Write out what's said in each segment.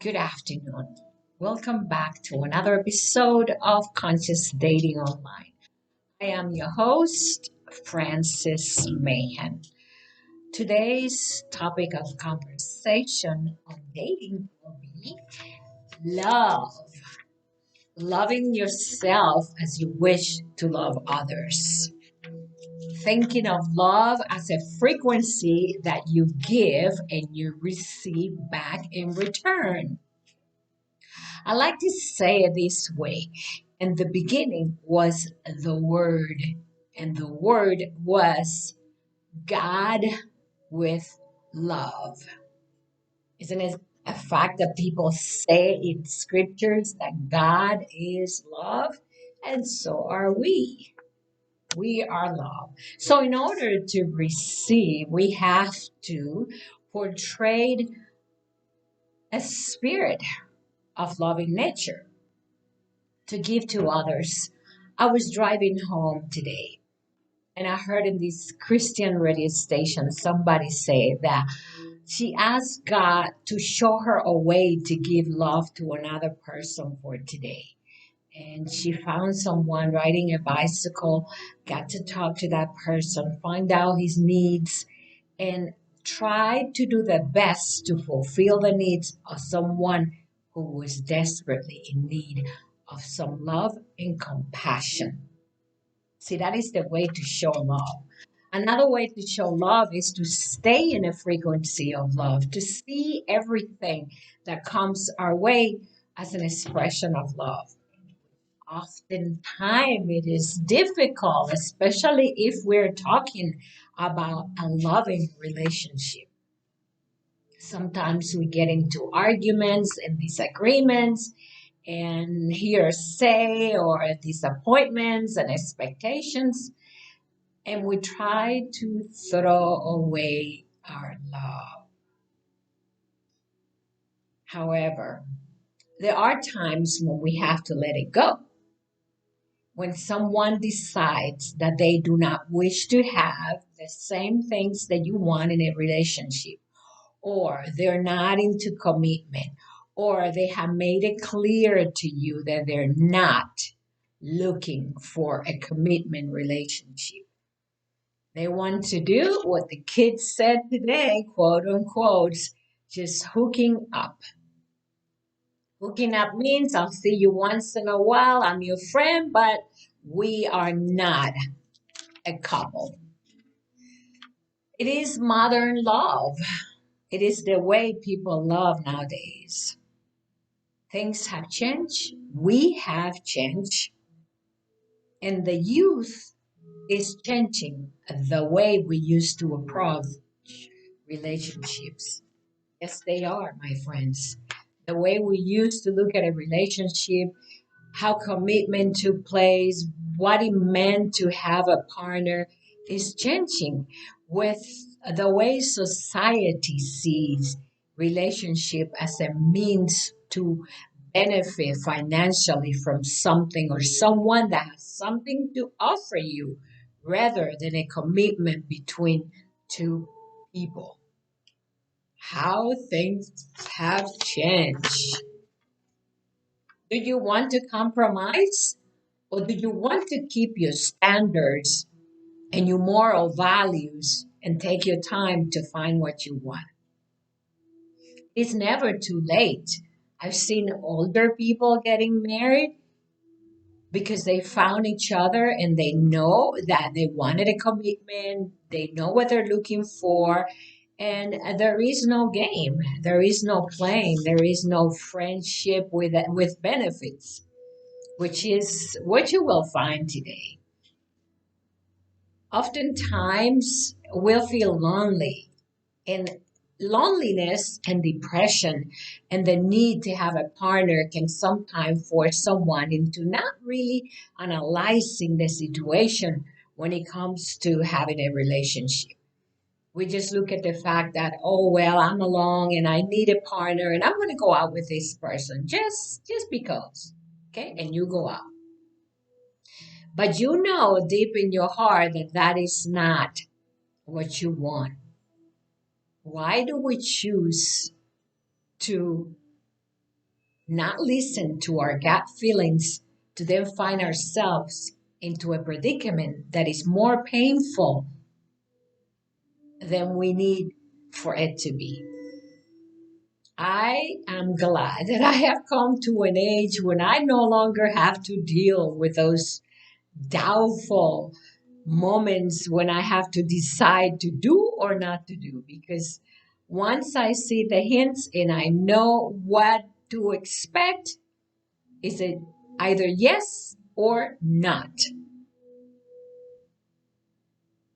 Good afternoon. Welcome back to another episode of Conscious Dating Online. I am your host, Francis Mahan. Today's topic of conversation on dating will be love. Loving yourself as you wish to love others. Thinking of love as a frequency that you give and you receive back in return. I like to say it this way. In the beginning was the Word, and the Word was God with love. Isn't it a fact that people say in scriptures that God is love? And so are we. We are love. So, in order to receive, we have to portray a spirit of loving nature to give to others. I was driving home today and I heard in this Christian radio station somebody say that she asked God to show her a way to give love to another person for today. And she found someone riding a bicycle, got to talk to that person, find out his needs, and tried to do the best to fulfill the needs of someone who was desperately in need of some love and compassion. See, that is the way to show love. Another way to show love is to stay in a frequency of love, to see everything that comes our way as an expression of love. Oftentimes, it is difficult, especially if we're talking about a loving relationship. Sometimes we get into arguments and disagreements and hearsay or disappointments and expectations, and we try to throw away our love. However, there are times when we have to let it go. When someone decides that they do not wish to have the same things that you want in a relationship, or they're not into commitment, or they have made it clear to you that they're not looking for a commitment relationship. They want to do what the kids said today, quote unquote, just hooking up. Hooking up means I'll see you once in a while, I'm your friend, but we are not a couple. It is modern love. It is the way people love nowadays. Things have changed. We have changed. And the youth is changing the way we used to approach relationships. Yes, they are, my friends. The way we used to look at a relationship, how commitment took place, what it meant to have a partner is changing with the way society sees relationship as a means to benefit financially from something or someone that has something to offer you rather than a commitment between two people. How things have changed. Do you want to compromise or do you want to keep your standards and your moral values and take your time to find what you want? It's never too late. I've seen older people getting married because they found each other and they know that they wanted a commitment, they know what they're looking for, and there is no game, there is no playing, there is no friendship with benefits, which is what you will find today. Oftentimes, we'll feel lonely, and loneliness and depression and the need to have a partner can sometimes force someone into not really analyzing the situation when it comes to having a relationship. We just look at the fact that, oh well, I'm alone and I need a partner and I'm going to go out with this person just because. Okay? And you go out. But you know deep in your heart that that is not what you want. Why do we choose to not listen to our gut feelings to then find ourselves into a predicament that is more painful than we need for it to be. I am glad that I have come to an age when I no longer have to deal with those doubtful moments when I have to decide to do or not to do. Because once I see the hints and I know what to expect, is it either yes or not?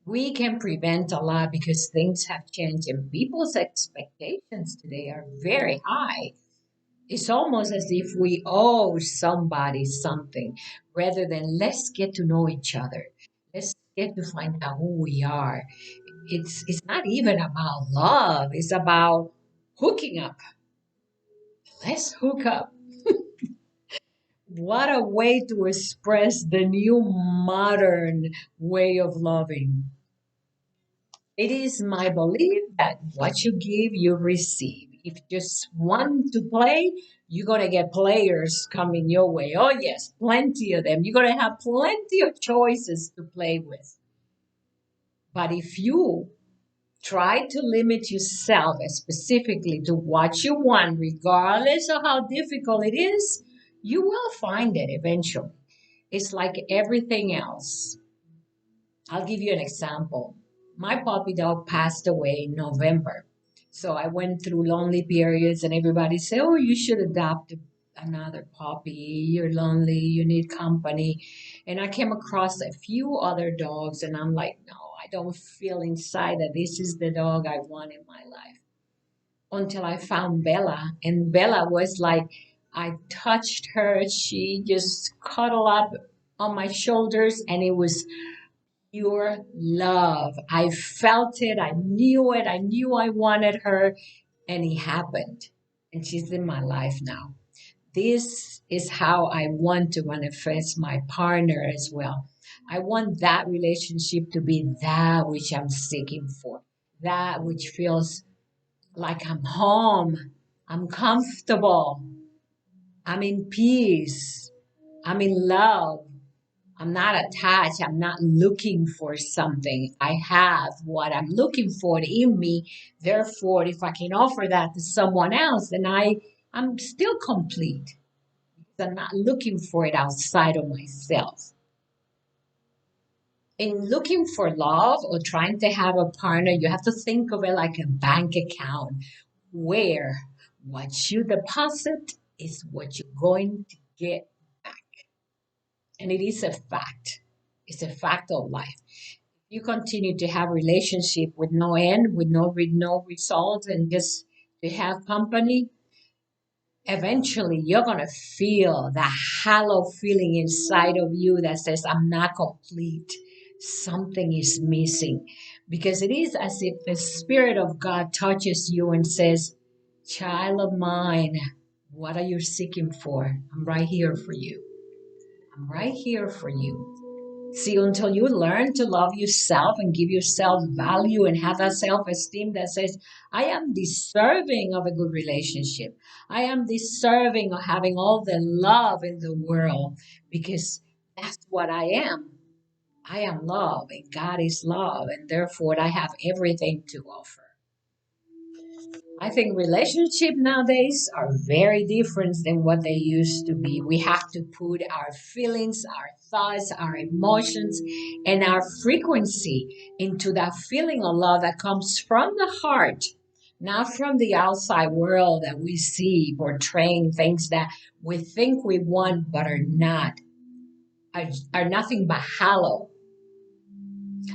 We can prevent a lot because things have changed and people's expectations today are very high. It's almost as if we owe somebody something rather than let's get to know each other. Let's get to find out who we are. It's not even about love, it's about hooking up. Let's hook up. What a way to express the new modern way of loving. It is my belief that what you give, you receive. If you just want to play, you're going to get players coming your way. Oh, yes, plenty of them. You're going to have plenty of choices to play with. But if you try to limit yourself specifically to what you want, regardless of how difficult it is, you will find it eventually. It's like everything else. I'll give you an example. My puppy dog passed away in November. So I went through lonely periods, and everybody said, "Oh, you should adopt another puppy. You're lonely, you need company." And I came across a few other dogs, and I'm like, no, I don't feel inside that this is the dog I want in my life. Until I found Bella, and Bella was like, I touched her, she just cuddled up on my shoulders, and it was pure love. I felt it. I knew it. I knew I wanted her, and it happened. And she's in my life now. This is how I want to manifest my partner as well. I want that relationship to be that which I'm seeking for, that which feels like I'm home, I'm comfortable, I'm in peace, I'm in love. I'm not attached. I'm not looking for something. I have what I'm looking for in me. Therefore, if I can offer that to someone else, then I'm still complete. I'm not looking for it outside of myself. In looking for love or trying to have a partner, you have to think of it like a bank account where what you deposit is what you're going to get back. And it is a fact. It's a fact of life. You continue to have relationship with no end, with no results, and just to have company, eventually you're gonna feel that hollow feeling inside of you that says, "I'm not complete. Something is missing," because it is as if the Spirit of God touches you and says, "Child of mine, what are you seeking for? I'm right here for you. I'm right here for you." See, until you learn to love yourself and give yourself value and have that self esteem that says, I am deserving of a good relationship. I am deserving of having all the love in the world because that's what I am. I am love and God is love, and therefore I have everything to offer. I think relationships nowadays are very different than what they used to be. We have to put our feelings, our thoughts, our emotions, and our frequency into that feeling of love that comes from the heart, not from the outside world that we see portraying things that we think we want but are not, are nothing but hollow.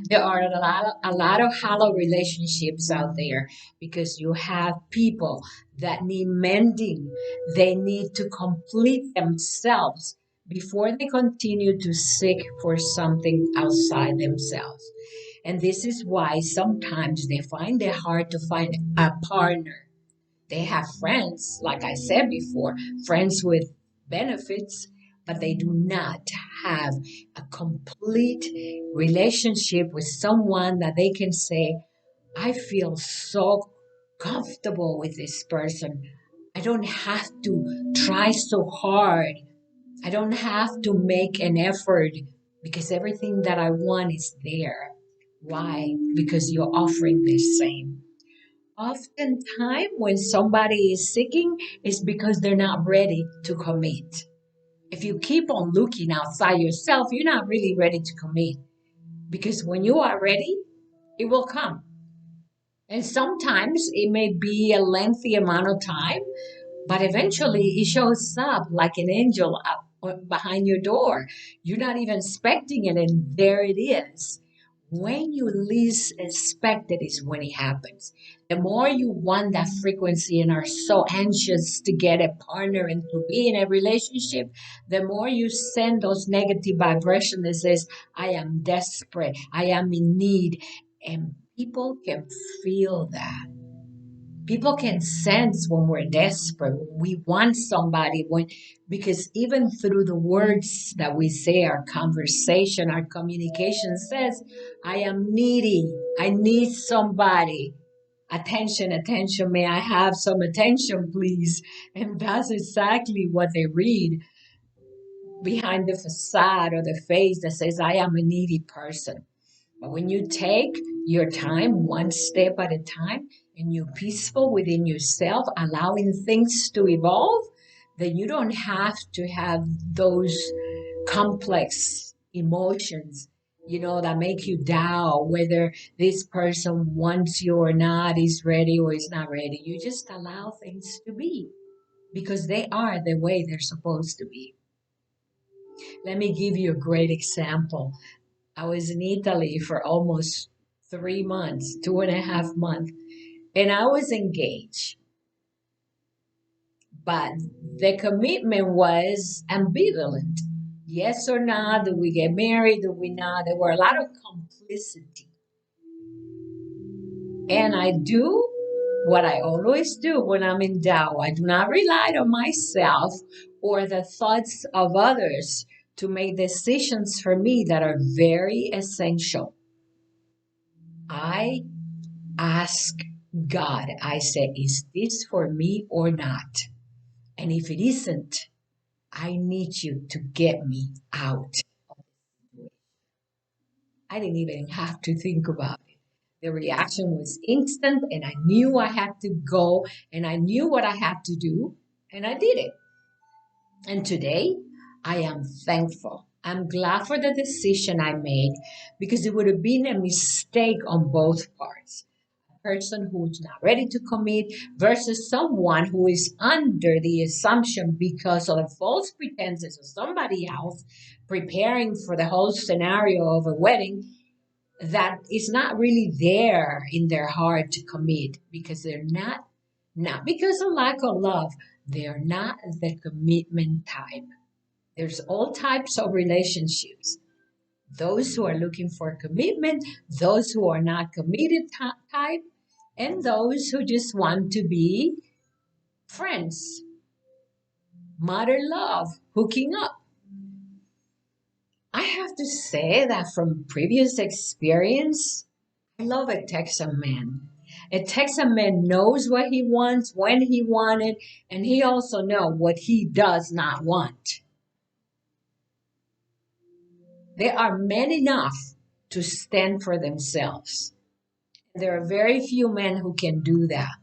There are a lot of hollow relationships out there because you have people that need mending. They need to complete themselves before they continue to seek for something outside themselves. And this is why sometimes they find it hard to find a partner. They have friends, like I said before, friends with benefits, but they do not have a complete relationship with someone that they can say, I feel so comfortable with this person. I don't have to try so hard. I don't have to make an effort because everything that I want is there. Why? Because you're offering the same. Oftentimes, when somebody is seeking, it's because they're not ready to commit. If you keep on looking outside yourself, you're not really ready to commit. Because when you are ready, it will come. And sometimes it may be a lengthy amount of time, but eventually it shows up like an angel up behind your door. You're not even expecting it, and there it is. When you least expect it is when it happens. The more you want that frequency and are so anxious to get a partner and to be in a relationship, the more you send those negative vibrations that says, I am desperate, I am in need. And people can feel that. People can sense when we're desperate, when we want somebody, when because even through the words that we say, our conversation, our communication says, I am needy. I need somebody. Attention, attention, may I have some attention, please? And that's exactly what they read behind the facade or the face that says, I am a needy person. But when you take your time, one step at a time, and you're peaceful within yourself, allowing things to evolve, then you don't have to have those complex emotions, that make you doubt whether this person wants you or not, is ready or is not ready. You just allow things to be because they are the way they're supposed to be. Let me give you a great example. I was in Italy for almost 3 months, 2.5 months, and I was engaged. But the commitment was ambivalent. Yes or not? Do we get married? Do we not? There were a lot of complicity. And I do what I always do when I'm in doubt. I do not rely on myself or the thoughts of others to make decisions for me that are very essential. I ask God, I say, is this for me or not? And if it isn't, I need you to get me out. I didn't even have to think about it. The reaction was instant, and I knew I had to go, and I knew what I had to do, and I did it. And today, I am thankful. I'm glad for the decision I made because it would have been a mistake on both parts. Person who's not ready to commit versus someone who is under the assumption because of the false pretenses of somebody else preparing for the whole scenario of a wedding that is not really there in their heart to commit because they're not because of lack of love, they're not the commitment type. There's all types of relationships, those who are looking for commitment, those who are not committed type, and those who just want to be friends, mother love, hooking up. I have to say that from previous experience, I love a Texan man. A Texan man knows what he wants, when he wants it, and he also knows what he does not want. They are men enough to stand for themselves. There are very few men who can do that.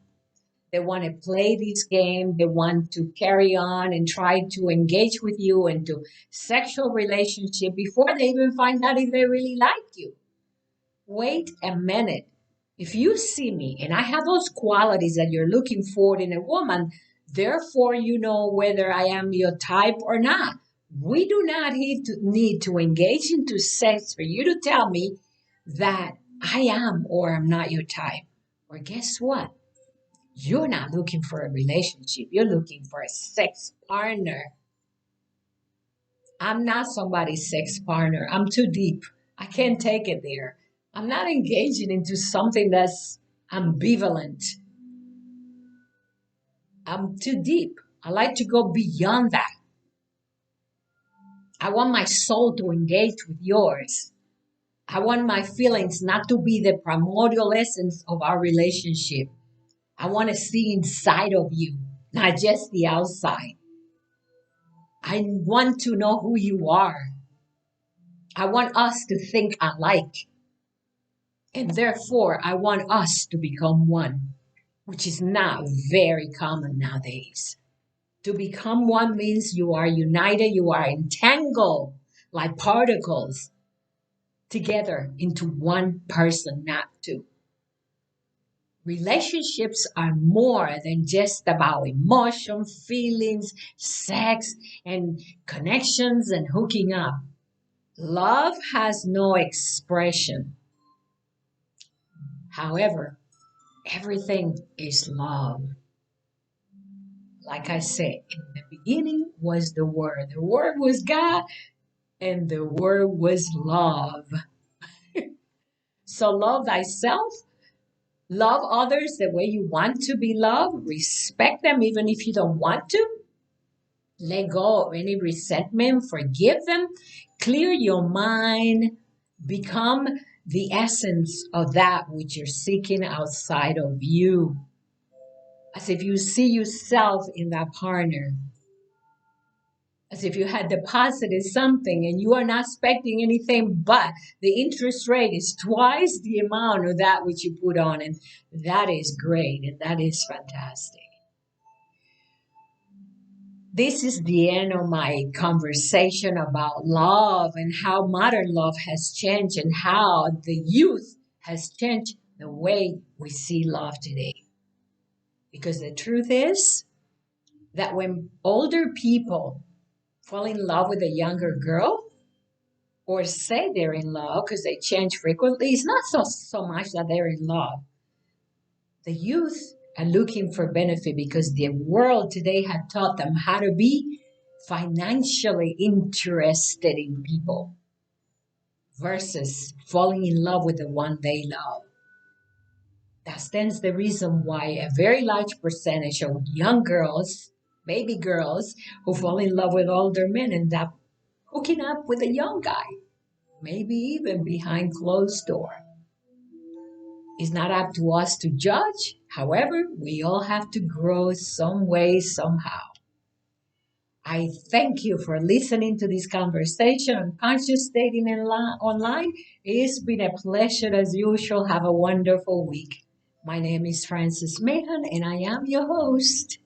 They want to play this game. They want to carry on and try to engage with you into sexual relationship before they even find out if they really like you. Wait a minute. If you see me and I have those qualities that you're looking for in a woman, therefore you know whether I am your type or not. We do not need to engage into sex for you to tell me that I am or am not your type. Or guess what? You're not looking for a relationship. You're looking for a sex partner. I'm not somebody's sex partner. I'm too deep. I can't take it there. I'm not engaging into something that's ambivalent. I'm too deep. I like to go beyond that. I want my soul to engage with yours. I want my feelings not to be the primordial essence of our relationship. I want to see inside of you. not just the outside. I want to know who you are. I want us to think alike. And therefore, I want us to become one, which is not very common nowadays. To become one means you are united, you are entangled like particles together into one person, not two. Relationships are more than just about emotion, feelings, sex, and connections and hooking up. Love has no expression. However, everything is love. Like I said, in the beginning was the Word. The Word was God, and the Word was love. So love thyself, love others the way you want to be loved, respect them even if you don't want to. Let go of any resentment, forgive them, clear your mind, become the essence of that which you're seeking outside of you. As if you see yourself in that partner, as if you had deposited something and you are not expecting anything, but the interest rate is twice the amount of that which you put on, and that is great and that is fantastic. This is the end of my conversation about love and how modern love has changed and how the youth has changed the way we see love today. Because the truth is that when older people fall in love with a younger girl or say they're in love because they change frequently, it's not so much that they're in love. The youth are looking for benefit because the world today had taught them how to be financially interested in people versus falling in love with the one they love. That stands the reason why a very large percentage of young girls, baby girls, who fall in love with older men end up hooking up with a young guy, maybe even behind closed door. It's not up to us to judge. However, we all have to grow some way, somehow. I thank you for listening to this conversation on Conscious Dating Online. It's been a pleasure as usual. Have a wonderful week. My name is Frances Mahan, and I am your host.